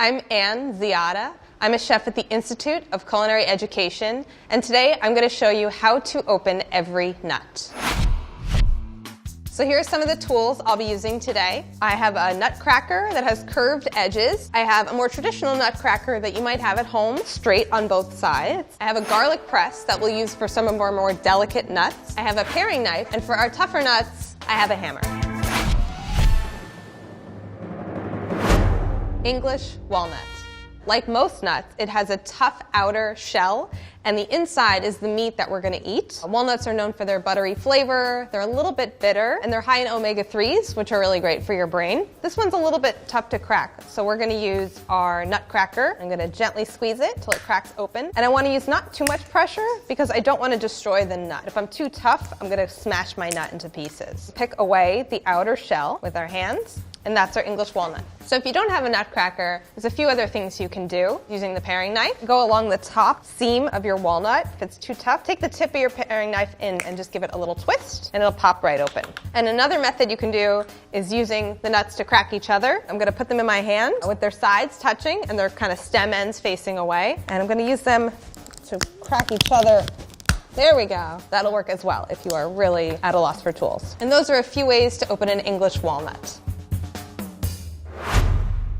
I'm Ann Ziada. I'm a chef at the Institute of Culinary Education, and today I'm going to show you how to open every nut. So here are some of the tools I'll be using today. I have a nutcracker that has curved edges. I have a more traditional nutcracker that you might have at home, straight on both sides. I have a garlic press that we'll use for some of our more delicate nuts. I have a paring knife, and for our tougher nuts, I have a hammer. English walnut. Like most nuts, it has a tough outer shell, and the inside is the meat that we're going to eat. Walnuts are known for their buttery flavor. They're a little bit bitter, and they're high in omega-3s, which are really great for your brain. This one's a little bit tough to crack, so we're going to use our nutcracker. I'm going to gently squeeze it till it cracks open. And I want to use not too much pressure because I don't want to destroy the nut. If I'm too tough, I'm going to smash my nut into pieces. Pick away the outer shell with our hands. And that's our English walnut. So if you don't have a nutcracker, there's a few other things you can do using the paring knife. Go along the top seam of your walnut. If it's too tough, take the tip of your paring knife in and just give it a little twist, and it'll pop right open. And another method you can do is using the nuts to crack each other. I'm gonna put them in my hand with their sides touching and their kind of stem ends facing away. And I'm gonna use them to crack each other. There we go. That'll work as well if you are really at a loss for tools. And those are a few ways to open an English walnut.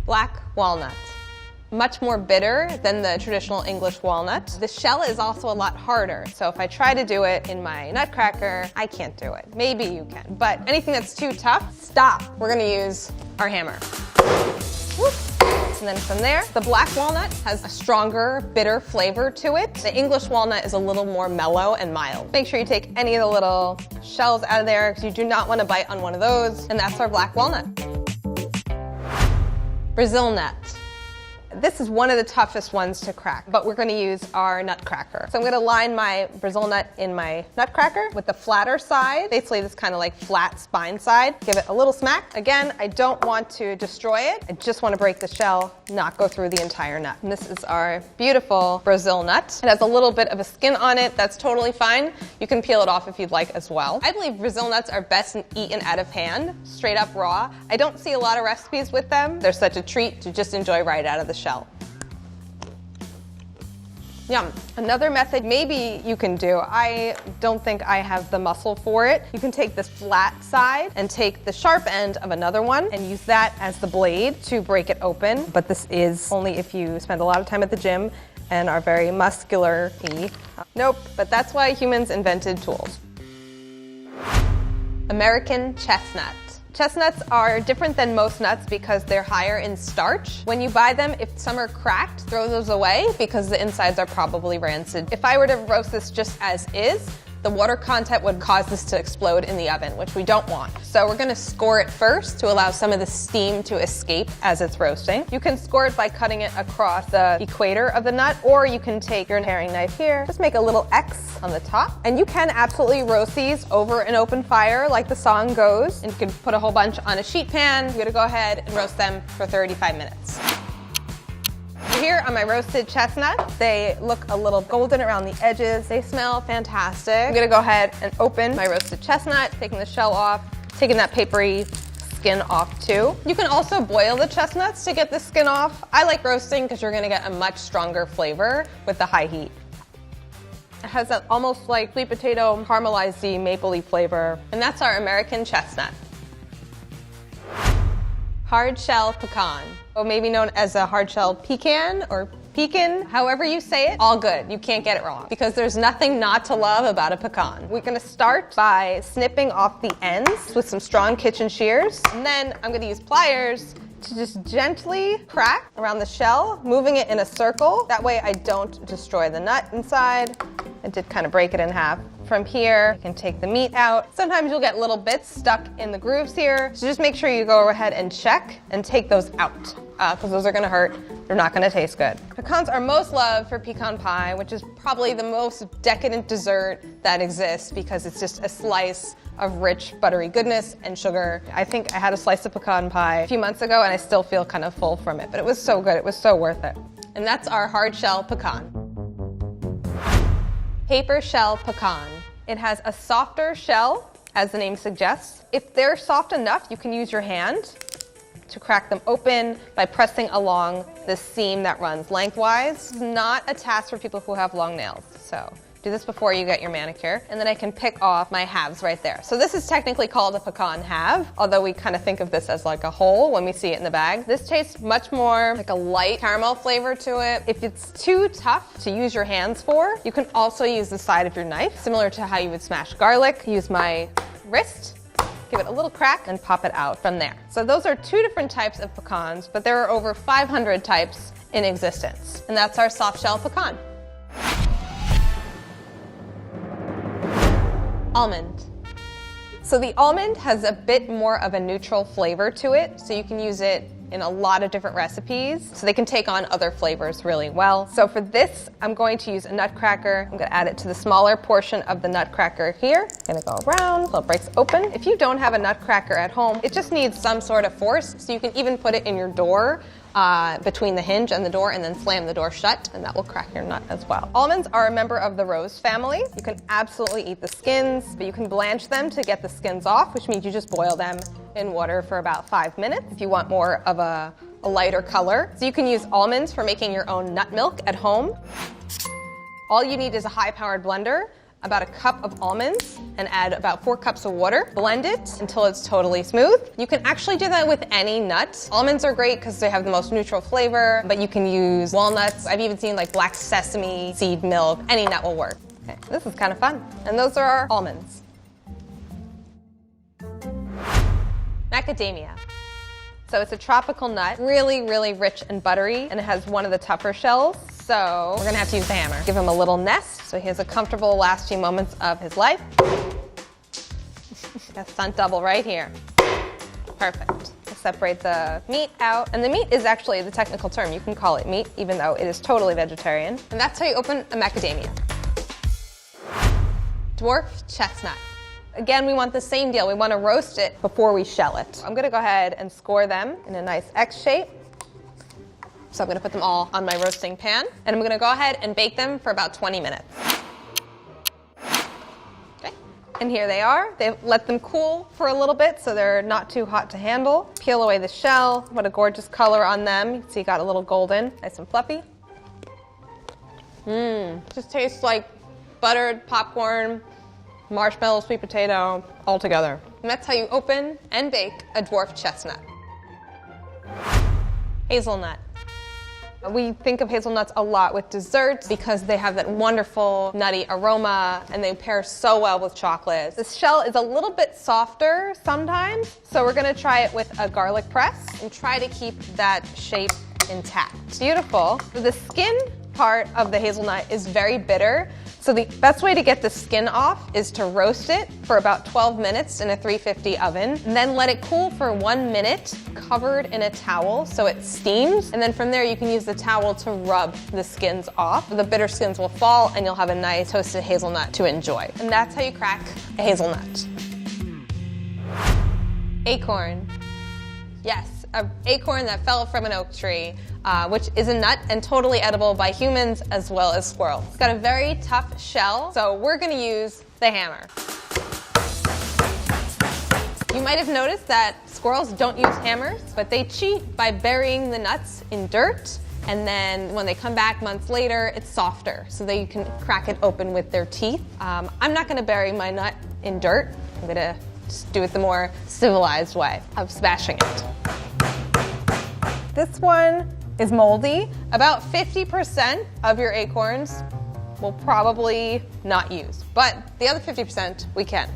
Black walnut. Much more bitter than the traditional English walnut. The shell is also a lot harder, so if I try to do it in my nutcracker, I can't do it. Maybe you can, but anything that's too tough, stop. We're gonna use our hammer. Whoop. And then from there, the black walnut has a stronger, bitter flavor to it. The English walnut is a little more mellow and mild. Make sure you take any of the little shells out of there because you do not want to bite on one of those, and that's our black walnut. Brazil nut. This is one of the toughest ones to crack, but we're going to use our nutcracker. So I'm going to line my Brazil nut in my nutcracker with the flatter side, basically this kind of like flat spine side. Give it a little smack. Again, I don't want to destroy it. I just want to break the shell, not go through the entire nut. And this is our beautiful Brazil nut. It has a little bit of a skin on it. That's totally fine. You can peel it off if you'd like as well. I believe Brazil nuts are best eaten out of hand, straight up raw. I don't see a lot of recipes with them. They're such a treat to just enjoy right out of the shell. Yum. Another method maybe you can do, I don't think I have the muscle for it. You can take this flat side and take the sharp end of another one and use that as the blade to break it open. But this is only if you spend a lot of time at the gym and are very muscular-y. Nope, but that's why humans invented tools. American chestnut. Chestnuts are different than most nuts because they're higher in starch. When you buy them, if some are cracked, throw those away because the insides are probably rancid. If I were to roast this just as is, the water content would cause this to explode in the oven, which we don't want. So we're gonna score it first to allow some of the steam to escape as it's roasting. You can score it by cutting it across the equator of the nut, or you can take your paring knife here, just make a little X on the top. And you can absolutely roast these over an open fire like the song goes. And you can put a whole bunch on a sheet pan. You're gonna go ahead and roast them for 35 minutes. Here are my roasted chestnuts. They look a little golden around the edges. They smell fantastic. I'm gonna go ahead and open my roasted chestnut, taking the shell off, taking that papery skin off too. You can also boil the chestnuts to get the skin off. I like roasting because you're gonna get a much stronger flavor with the high heat. It has that almost like sweet potato caramelized mapley flavor. And that's our American chestnut. Hard shell pecan, or maybe known as a hard shell pecan or pecan, however you say it, all good. You can't get it wrong because there's nothing not to love about a pecan. We're gonna start by snipping off the ends with some strong kitchen shears, and then I'm gonna use pliers to just gently crack around the shell, moving it in a circle. That way I don't destroy the nut inside. I did kind of break it in half. From here, you can take the meat out. Sometimes you'll get little bits stuck in the grooves here. So just make sure you go ahead and check and take those out because those are gonna hurt. They're not gonna taste good. Pecans are most loved for pecan pie, which is probably the most decadent dessert that exists because it's just a slice of rich, buttery goodness and sugar. I think I had a slice of pecan pie a few months ago and I still feel kind of full from it, but it was so good. It was so worth it. And that's our hard shell pecan. Paper shell pecan. It has a softer shell, as the name suggests. If they're soft enough, you can use your hand to crack them open by pressing along the seam that runs lengthwise. It's not a task for people who have long nails, so do this before you get your manicure, and then I can pick off my halves right there. So this is technically called a pecan halve, although we kind of think of this as like a whole when we see it in the bag. This tastes much more like a light caramel flavor to it. If it's too tough to use your hands for, you can also use the side of your knife, similar to how you would smash garlic. Use my wrist, give it a little crack, and pop it out from there. So those are two different types of pecans, but there are over 500 types in existence. And that's our soft shell pecan. Almond. So the almond has a bit more of a neutral flavor to it, so you can use it in a lot of different recipes, so they can take on other flavors really well. So for this, I'm going to use a nutcracker. I'm gonna add it to the smaller portion of the nutcracker here. I'm gonna go around so it breaks open. If you don't have a nutcracker at home, it just needs some sort of force, so you can even put it in your door, between the hinge and the door, and then slam the door shut, and that will crack your nut as well. Almonds are a member of the rose family. You can absolutely eat the skins, but you can blanch them to get the skins off, which means you just boil them in water for about 5 minutes if you want more of a lighter color. So you can use almonds for making your own nut milk at home. All you need is a high-powered blender, about a cup of almonds, and add about 4 cups of water. Blend it until it's totally smooth. You can actually do that with any nut. Almonds are great because they have the most neutral flavor, but you can use walnuts. I've even seen like black sesame seed milk. Any nut will work. Okay, this is kind of fun. And those are our almonds. Macadamia. So it's a tropical nut, really, really rich and buttery, and it has one of the tougher shells. So we're gonna have to use the hammer. Give him a little nest so he has a comfortable last few moments of his life. Got a stunt double right here. Perfect. Separate the meat out. And the meat is actually the technical term. You can call it meat, even though it is totally vegetarian. And that's how you open a macadamia. Dwarf chestnut. Again, we want the same deal. We want to roast it before we shell it. I'm gonna go ahead and score them in a nice X shape. So I'm gonna put them all on my roasting pan, and I'm gonna go ahead and bake them for about 20 minutes. Okay, and here they are. They've let them cool for a little bit so they're not too hot to handle. Peel away the shell. What a gorgeous color on them. You can see got a little golden, nice and fluffy. Just tastes like buttered popcorn, marshmallow, sweet potato, all together. And that's how you open and bake a dwarf chestnut. Hazelnut. We think of hazelnuts a lot with desserts because they have that wonderful nutty aroma and they pair so well with chocolate. The shell is a little bit softer sometimes, so we're gonna try it with a garlic press and try to keep that shape intact. Beautiful. The skin part of the hazelnut is very bitter, so the best way to get the skin off is to roast it for about 12 minutes in a 350 oven, and then let it cool for 1 minute covered in a towel so it steams, and then from there you can use the towel to rub the skins off. The bitter skins will fall and you'll have a nice toasted hazelnut to enjoy. And that's how you crack a hazelnut. Acorn. Yes, an acorn that fell from an oak tree, which is a nut and totally edible by humans as well as squirrels. It's got a very tough shell, so we're gonna use the hammer. You might have noticed that squirrels don't use hammers, but they cheat by burying the nuts in dirt, and then when they come back months later, it's softer, so they can crack it open with their teeth. I'm not gonna bury my nut in dirt. I'm gonna just do it the more civilized way of smashing it. This one is moldy. About 50% of your acorns we'll probably not use, but the other 50% we can.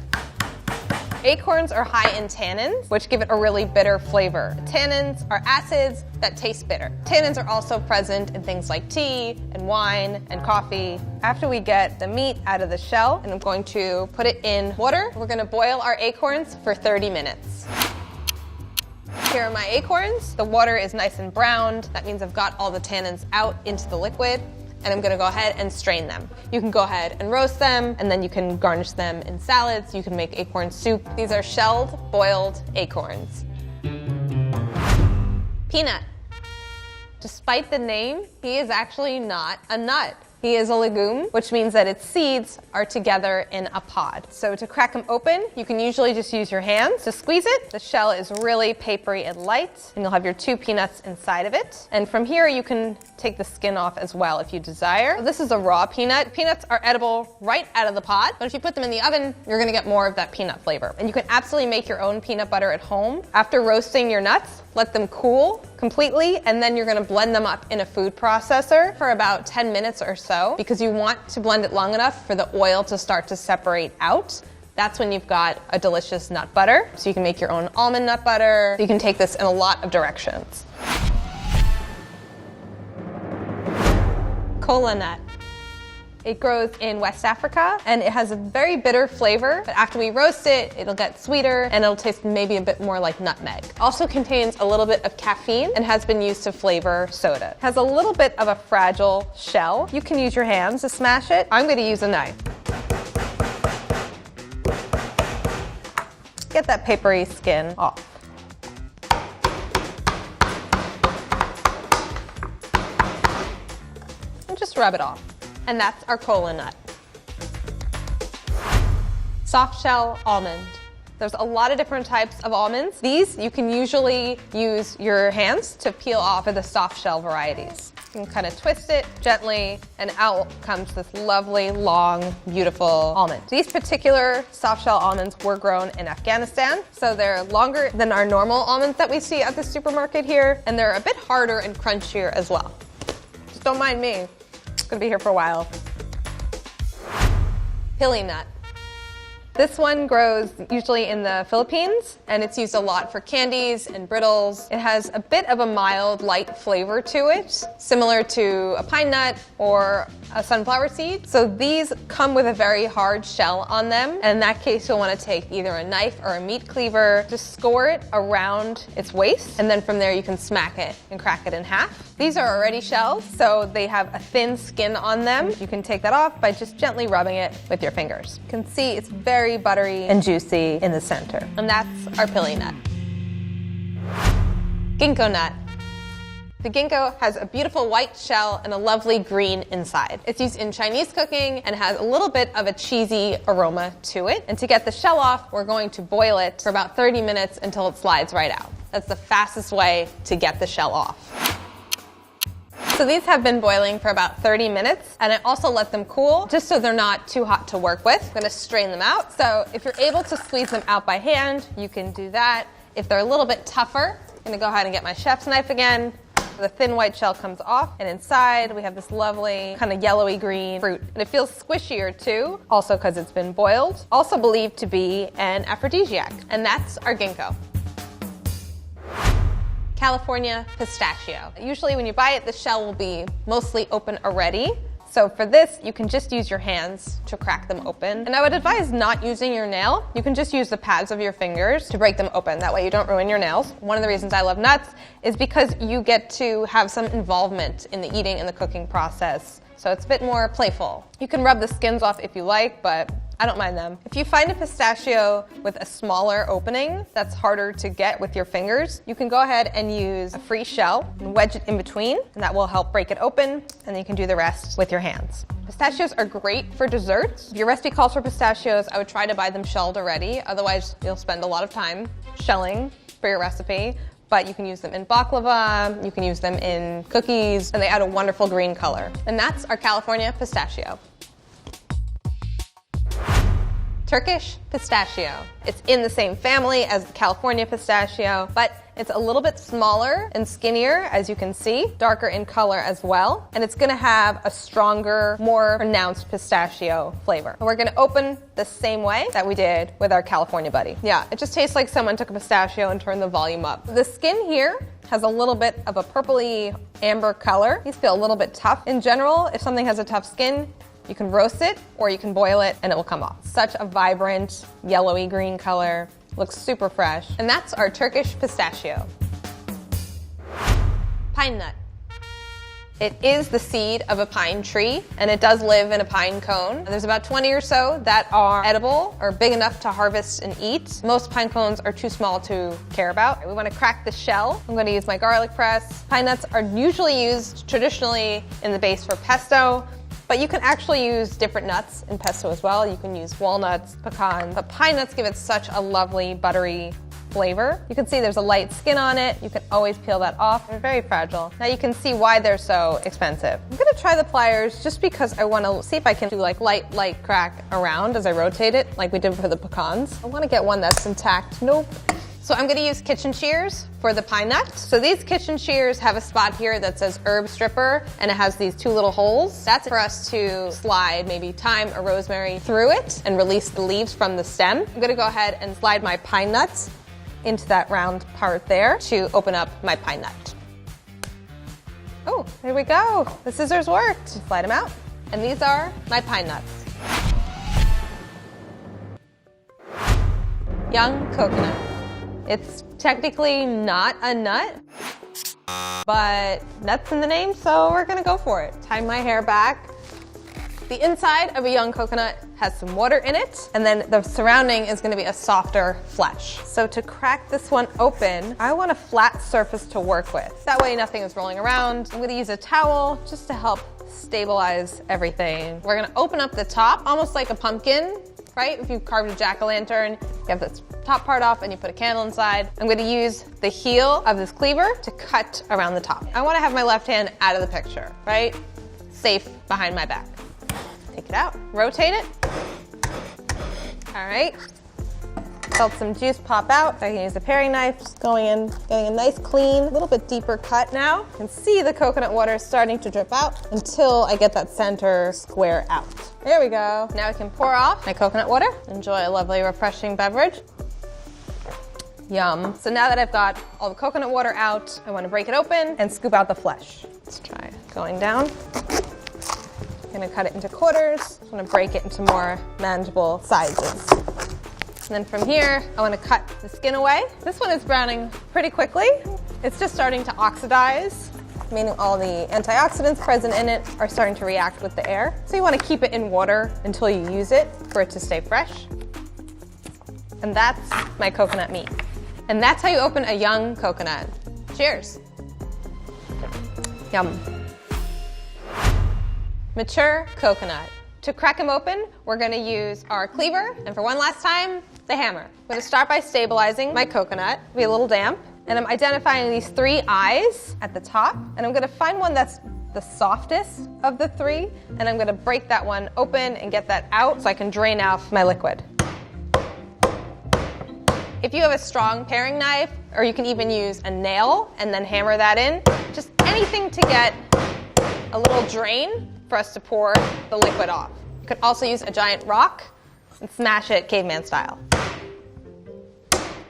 Acorns are high in tannins, which give it a really bitter flavor. Tannins are acids that taste bitter. Tannins are also present in things like tea and wine and coffee. After we get the meat out of the shell, and I'm going to put it in water, we're gonna boil our acorns for 30 minutes. Here are my acorns. The water is nice and browned. That means I've got all the tannins out into the liquid, and I'm gonna go ahead and strain them. You can go ahead and roast them, and then you can garnish them in salads. You can make acorn soup. These are shelled, boiled acorns. Peanut. Despite the name, he is actually not a nut. He is a legume, which means that its seeds are together in a pod. So to crack them open, you can usually just use your hands to squeeze it. The shell is really papery and light, and you'll have your 2 peanuts inside of it. And from here, you can take the skin off as well if you desire. This is a raw peanut. Peanuts are edible right out of the pod, but if you put them in the oven, you're gonna get more of that peanut flavor. And you can absolutely make your own peanut butter at home. After roasting your nuts, let them cool completely, and then you're gonna blend them up in a food processor for about 10 minutes or so, because you want to blend it long enough for the oil to start to separate out. That's when you've got a delicious nut butter. So you can make your own almond nut butter. You can take this in a lot of directions. Kola nut. It grows in West Africa, and it has a very bitter flavor, but after we roast it, it'll get sweeter and it'll taste maybe a bit more like nutmeg. It also contains a little bit of caffeine and has been used to flavor soda. It has a little bit of a fragile shell. You can use your hands to smash it. I'm gonna use a knife. Get that papery skin off. And just rub it off. And that's our kola nut. Soft shell almond. There's a lot of different types of almonds. These you can usually use your hands to peel off of the soft shell varieties. You can kind of twist it gently, and out comes this lovely, long, beautiful almond. These particular soft shell almonds were grown in Afghanistan, so they're longer than our normal almonds that we see at the supermarket here, and they're a bit harder and crunchier as well. Just don't mind me. Gonna be here for a while. Pili nut. This one grows usually in the Philippines, and it's used a lot for candies and brittles. It has a bit of a mild, light flavor to it, similar to a pine nut or a sunflower seed. So these come with a very hard shell on them, and in that case you'll want to take either a knife or a meat cleaver, just score it around its waist, and then from there you can smack it and crack it in half. These are already shelled, so they have a thin skin on them. You can take that off by just gently rubbing it with your fingers. You can see it's very buttery and juicy in the center. And that's our pili nut. Ginkgo nut. The ginkgo has a beautiful white shell and a lovely green inside. It's used in Chinese cooking and has a little bit of a cheesy aroma to it. And to get the shell off, we're going to boil it for about 30 minutes until it slides right out. That's the fastest way to get the shell off. So these have been boiling for about 30 minutes, and I also let them cool just so they're not too hot to work with. I'm gonna strain them out. So if you're able to squeeze them out by hand, you can do that. If they're a little bit tougher, I'm gonna go ahead and get my chef's knife again. The thin white shell comes off, and inside we have this lovely kind of yellowy green fruit. And it feels squishier too, also because it's been boiled. Also believed to be an aphrodisiac, and that's our ginkgo. California pistachio. Usually when you buy it, the shell will be mostly open already. So for this, you can just use your hands to crack them open. And I would advise not using your nail. You can just use the pads of your fingers to break them open. That way you don't ruin your nails. One of the reasons I love nuts is because you get to have some involvement in the eating and the cooking process. So it's a bit more playful. You can rub the skins off if you like, but I don't mind them. If you find a pistachio with a smaller opening that's harder to get with your fingers, you can go ahead and use a free shell and wedge it in between, and that will help break it open, and then you can do the rest with your hands. Pistachios are great for desserts. If your recipe calls for pistachios, I would try to buy them shelled already, otherwise you'll spend a lot of time shelling for your recipe. But you can use them in baklava, you can use them in cookies, and they add a wonderful green color. And that's our California pistachio. Turkish pistachio. It's in the same family as the California pistachio, but it's a little bit smaller and skinnier, as you can see, darker in color as well, and it's gonna have a stronger, more pronounced pistachio flavor. And we're gonna open the same way that we did with our California buddy. Yeah, it just tastes like someone took a pistachio and turned the volume up. The skin here has a little bit of a purpley amber color. These feel a little bit tough. In general, if something has a tough skin, you can roast it or you can boil it and it will come off. Such a vibrant, yellowy green color. Looks super fresh. And that's our Turkish pistachio. Pine nut. It is the seed of a pine tree, and it does live in a pine cone. There's about 20 or so that are edible or big enough to harvest and eat. Most pine cones are too small to care about. We want to crack the shell. I'm going to use my garlic press. Pine nuts are usually used traditionally in the base for pesto, But you can actually use different nuts in pesto as well. You can use walnuts, pecans, but pine nuts give it such a lovely, buttery flavor. You can see there's a light skin on it. You can always peel that off. They're very fragile. Now you can see why they're so expensive. I'm gonna try the pliers just because I wanna see if I can do like light crack around as I rotate it, like we did for the pecans. I wanna get one that's intact. Nope. So I'm gonna use kitchen shears for the pine nut. So these kitchen shears have a spot here that says herb stripper, and it has these two little holes. That's for us to slide maybe thyme or rosemary through it and release the leaves from the stem. I'm gonna go ahead and slide my pine nuts into that round part there to open up my pine nut. Oh, there we go. The scissors worked. Slide them out. And these are my pine nuts. Young coconut. It's technically not a nut, but nuts in the name, so we're gonna go for it. Tie my hair back. The inside of a young coconut has some water in it, and then the surrounding is gonna be a softer flesh. So to crack this one open, I want a flat surface to work with. That way nothing is rolling around. I'm gonna use a towel just to help stabilize everything. We're gonna open up the top, almost like a pumpkin, right? If you carved a jack-o'-lantern, you have this top part off and you put a candle inside. I'm gonna use the heel of this cleaver to cut around the top. I wanna have my left hand out of the picture, right? Safe behind my back. Take it out, rotate it. All right. Felt some juice pop out. I can use the paring knife, just going in, getting a nice clean, a little bit deeper cut now. You can see the coconut water starting to drip out until I get that center square out. There we go. Now I can pour off my coconut water. Enjoy a lovely, refreshing beverage. Yum. So now that I've got all the coconut water out, I want to break it open and scoop out the flesh. Let's try going down. I'm gonna cut it into quarters. I'm gonna break it into more manageable sizes. And then from here, I want to cut the skin away. This one is browning pretty quickly. It's just starting to oxidize, meaning all the antioxidants present in it are starting to react with the air. So you want to keep it in water until you use it for it to stay fresh. And that's my coconut meat. And that's how you open a young coconut. Cheers. Yum. Mature coconut. To crack them open, we're gonna use our cleaver, and for one last time, the hammer. I'm gonna start by stabilizing my coconut. It'll be a little damp, and I'm identifying these three eyes at the top, and I'm gonna find one that's the softest of the three, and I'm gonna break that one open and get that out so I can drain off my liquid. If you have a strong paring knife, or you can even use a nail and then hammer that in, just anything to get a little drain for us to pour the liquid off. You could also use a giant rock and smash it caveman style.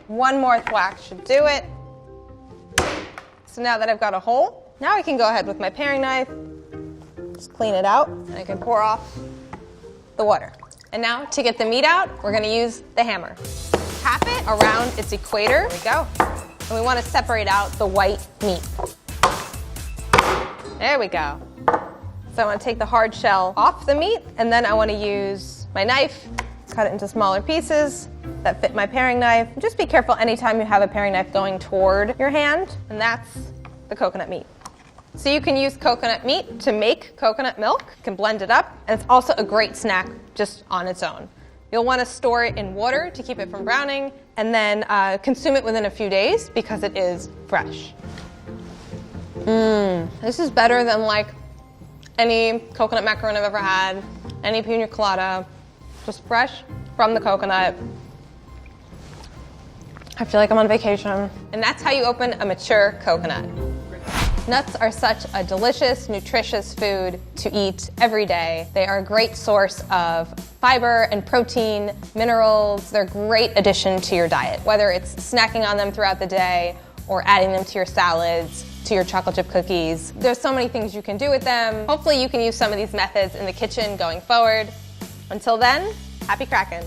One more thwack should do it. So now that I've got a hole, now I can go ahead with my paring knife, just clean it out, and I can pour off the water. And now to get the meat out, we're gonna use the hammer. Tap it around its equator. There we go. And we wanna separate out the white meat. There we go. So I want to take the hard shell off the meat, and then I want to use my knife, cut it into smaller pieces that fit my paring knife. Just be careful anytime you have a paring knife going toward your hand, and that's the coconut meat. So you can use coconut meat to make coconut milk. You can blend it up, and it's also a great snack just on its own. You'll want to store it in water to keep it from browning, and then consume it within a few days because it is fresh. This is better than like any coconut macaron I've ever had, any pina colada, just fresh from the coconut. I feel like I'm on vacation. And that's how you open a mature coconut. Nuts are such a delicious, nutritious food to eat every day. They are a great source of fiber and protein, minerals. They're a great addition to your diet, whether it's snacking on them throughout the day or adding them to your salads, to your chocolate chip cookies. There's so many things you can do with them. Hopefully you can use some of these methods in the kitchen going forward. Until then, happy crackin'.